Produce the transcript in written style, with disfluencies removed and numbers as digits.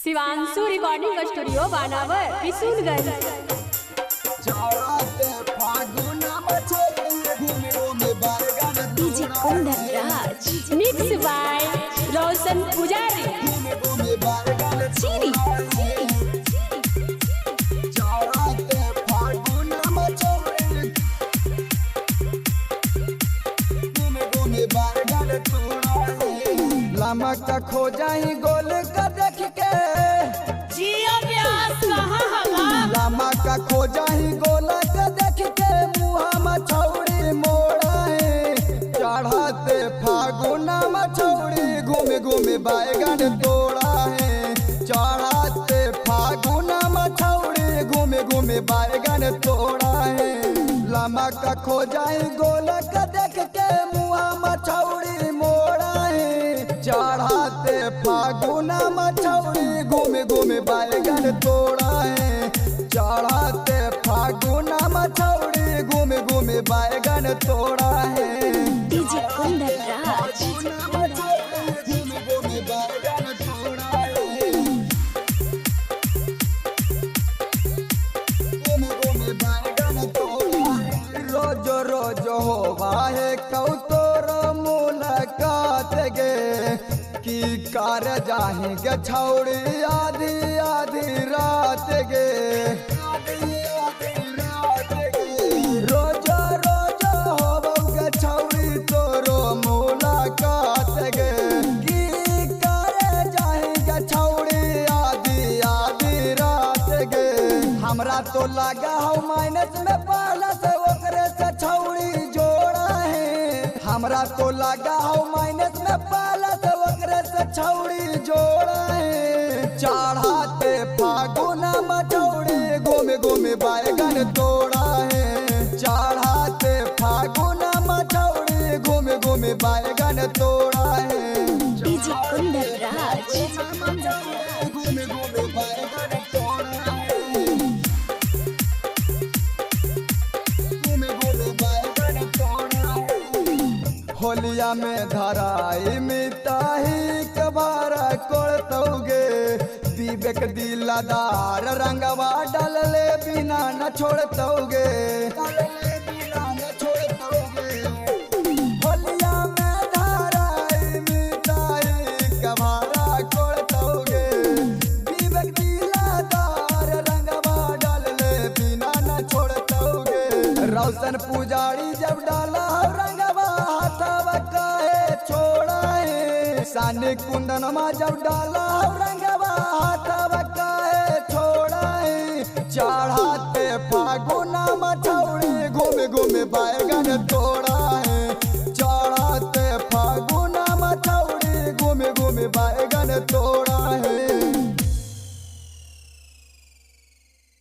Shivanshu recording studio बानावर Kishanganj. DJ Kundan Raj, mix by Roshan Pujari. चीनी लामा का खो जाही गोल का देख के जियो प्यास कहाँ हवा। लामा का खो जाही गोल का देख के मुहा मछौड़ी मोड़ा है चढ़ाते फागुना मछौड़ी घूमे घूमे बैगन तोड़ा है चढ़ाते फागुना मछौड़ी घूमे घूमे बैगन तोड़ा है लामा का खो जाही गोल का देख के मुहा मछौड़ी मोड़ा है चढ़ाते फागुना मछौड़ी घूमे घूमे बैगन तोड़ा है चढ़ाते फागुना मछौड़ी घूमे घूमे बैगन तोड़ा है। डीजे कुंदन राज, रोज रोज होवा है कौतोर मुलाकात गे की कार जाही गे छौड़ी आधी आधी रात गे रोज रोज होवा गे छौड़ी तोरो मुलाकात गे की कार जाही गे छौड़ी आधी आधी रात गे हमरा तो लगा हो माइनस में पहला से ओकरे से छौड़ी जोड़ा है हमरा तो लगा हो माइनस में पहला से ओकरे से छौड़ी जोड़ा है चढ़ाते फागुना मछौड़ी घूमे घूमे बैगन तोड़ा है चढ़ाते फागुना मछौड़ी घूमे घूमे बैगन तोड़ा है डीजे कुंदन राज, घूमे घूमे बैगन तोड़ा है होलिया में धराई मिताही कबारा कोड़तौगे विवेक दिलदार रंगवा डालले बिना न छोड़तौगे होलिया में धराई मिताही कबारा कोड़तौगे विवेक दिलदार रंगवा डालले बिना न छोड़तौगे रोशन पुजारी जब डाला रंगवा हाथवा काहे छोड़ा है सानी कुंदनमा जब डाला रंगवा हाथवा काहे छोड़ा है चढ़ाते फागुना मछौड़ी घूमे घूमे बैगन तोड़ा है चढ़ाते फागुना मछौड़ी घूमे घूमे बैगन तोड़ा है।